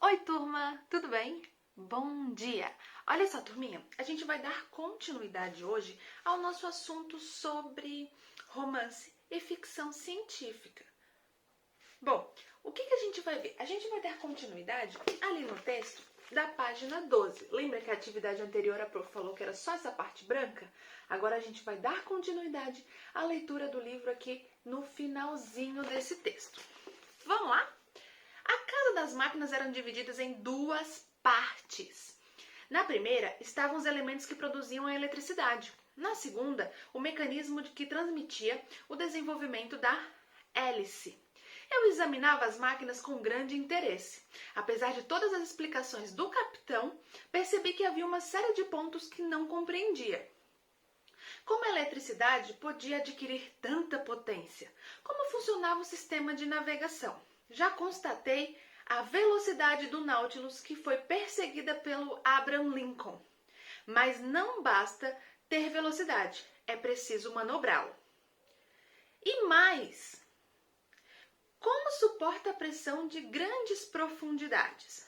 Oi, turma, tudo bem? Bom dia! Olha só, turminha, a gente vai dar continuidade hoje ao nosso assunto sobre romance e ficção científica. Bom, o que a gente vai ver? A gente vai dar continuidade ali no texto da página 12. Lembra que a atividade anterior a prof falou que era só essa parte branca? Agora a gente vai dar continuidade à leitura do livro aqui no finalzinho desse texto. Vamos lá? A casa das máquinas eram divididas em duas partes. Na primeira estavam os elementos que produziam a eletricidade. Na segunda, o mecanismo que transmitia o desenvolvimento da hélice. Eu examinava as máquinas com grande interesse. Apesar de todas as explicações do capitão, percebi que havia uma série de pontos que não compreendia. Como a eletricidade podia adquirir tanta potência? Como funcionava o sistema de navegação? Já constatei a velocidade do Nautilus, que foi perseguida pelo Abraham Lincoln. Mas não basta ter velocidade, é preciso manobrá-lo. E mais, como suporta a pressão de grandes profundidades?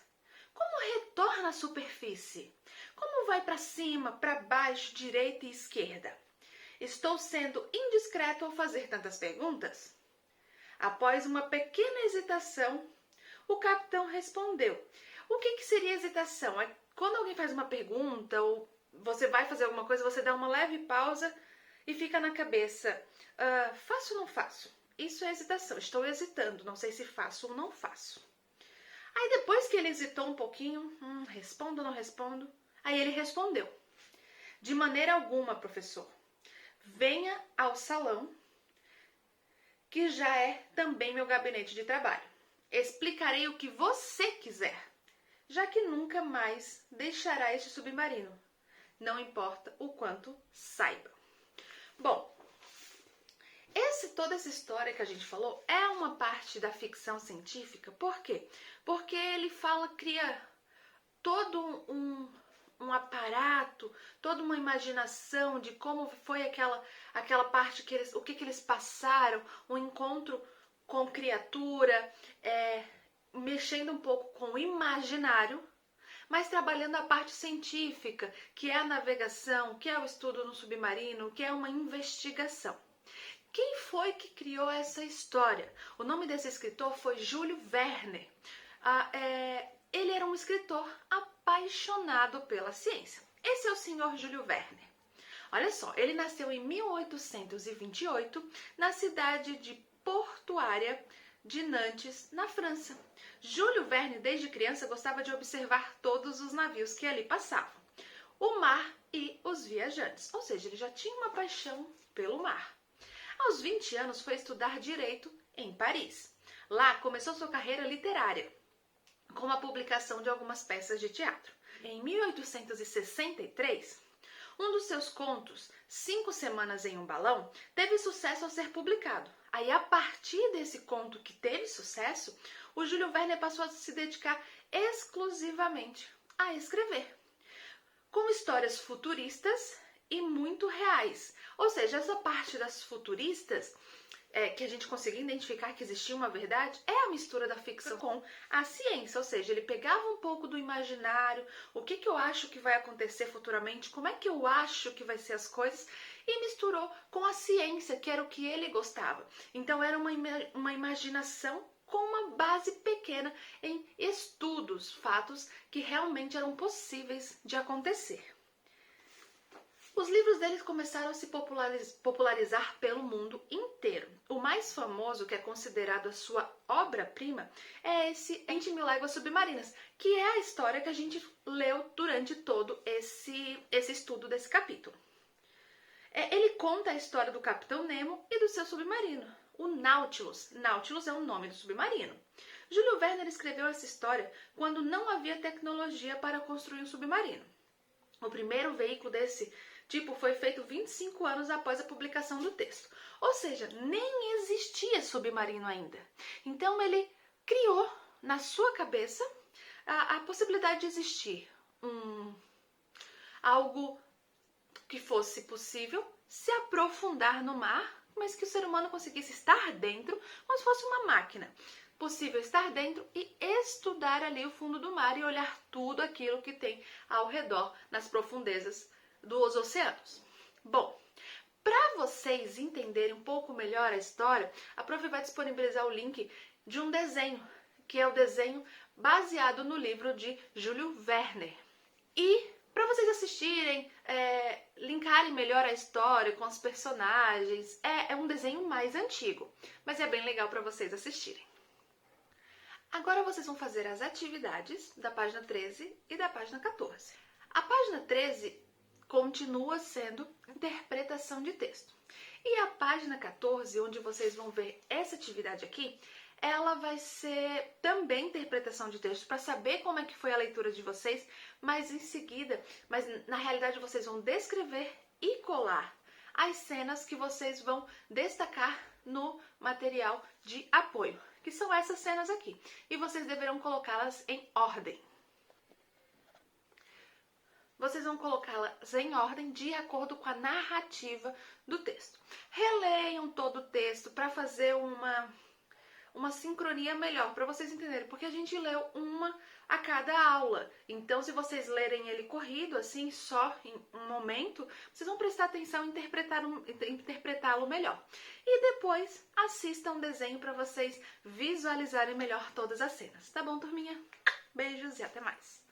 Como retorna à superfície? Como vai para cima, para baixo, direita e esquerda? Estou sendo indiscreto ao fazer tantas perguntas? Após uma pequena hesitação, o capitão respondeu. O que seria hesitação? É quando alguém faz uma pergunta ou você vai fazer alguma coisa, você dá uma leve pausa e fica na cabeça, faço ou não faço? Isso é hesitação, estou hesitando, não sei se faço ou não faço. Aí depois que ele hesitou um pouquinho, respondo ou não respondo? Aí ele respondeu. De maneira alguma, professor. Venha ao salão, que já é também meu gabinete de trabalho. Explicarei o que você quiser, já que nunca mais deixará este submarino. Não importa o quanto saiba. Bom, toda essa história que a gente falou é uma parte da ficção científica. Por quê? Porque ele cria todo um aparato, toda uma imaginação de como foi aquela parte que o que eles passaram, um encontro com criatura, mexendo um pouco com o imaginário, mas trabalhando a parte científica, que é a navegação, que é o estudo no submarino, que é uma investigação. Quem foi que criou essa história? O nome desse escritor foi Júlio Verne. Ele era um escritor apaixonado pela ciência. Esse é o senhor Júlio Verne. Olha só, ele nasceu em 1828 na cidade de Portuária de Nantes, na França. Júlio Verne, desde criança, gostava de observar todos os navios que ali passavam, o mar e os viajantes. Ou seja, ele já tinha uma paixão pelo mar. Aos 20 anos, foi estudar Direito em Paris. Lá, começou sua carreira literária, com a publicação de algumas peças de teatro. Em 1863, um dos seus contos, 5 Semanas em um Balão, teve sucesso ao ser publicado. Aí, a partir desse conto que teve sucesso, o Júlio Verne passou a se dedicar exclusivamente a escrever, com histórias futuristas e muito reais. Ou seja, essa parte das futuristas, que a gente conseguia identificar que existia uma verdade, é a mistura da ficção com a ciência. Ou seja, ele pegava um pouco do imaginário, o que eu acho que vai acontecer futuramente, como é que eu acho que vai ser as coisas, e misturou com a ciência, que era o que ele gostava. Então era uma imaginação com uma base pequena em estudos, fatos que realmente eram possíveis de acontecer. Os livros deles começaram a se popularizar pelo mundo inteiro. O mais famoso, que é considerado a sua obra-prima, é esse Em Mil Léguas Submarinas, que é a história que a gente leu durante todo esse estudo desse capítulo. Ele conta a história do Capitão Nemo e do seu submarino, o Nautilus. Nautilus é o nome do submarino. Júlio Verne escreveu essa história quando não havia tecnologia para construir um submarino. O primeiro veículo desse tipo foi feito 25 anos após a publicação do texto. Ou seja, nem existia submarino ainda. Então ele criou na sua cabeça a possibilidade de existir algo que fosse possível se aprofundar no mar, mas que o ser humano conseguisse estar dentro como se fosse uma máquina. possível estar dentro e estudar ali o fundo do mar e olhar tudo aquilo que tem ao redor nas profundezas dos oceanos. Bom, para vocês entenderem um pouco melhor a história, a prof vai disponibilizar o link de um desenho, que é o desenho baseado no livro de Júlio Verne. E para vocês assistirem, linkarem melhor a história com os personagens, é um desenho mais antigo, mas é bem legal para vocês assistirem. Agora vocês vão fazer as atividades da página 13 e da página 14. A página 13 continua sendo interpretação de texto. E a página 14, onde vocês vão ver essa atividade aqui, ela vai ser também interpretação de texto, para saber como é que foi a leitura de vocês, mas na realidade vocês vão descrever e colar as cenas que vocês vão destacar no material de apoio, que são essas cenas aqui. E vocês deverão colocá-las em ordem. Vocês vão colocá-las em ordem de acordo com a narrativa do texto. Releiam todo o texto para fazer uma sincronia melhor, para vocês entenderem, porque a gente leu uma a cada aula. Então, se vocês lerem ele corrido, assim, só em um momento, vocês vão prestar atenção e interpretá-lo melhor. E depois, assistam o desenho para vocês visualizarem melhor todas as cenas. Tá bom, turminha? Beijos e até mais!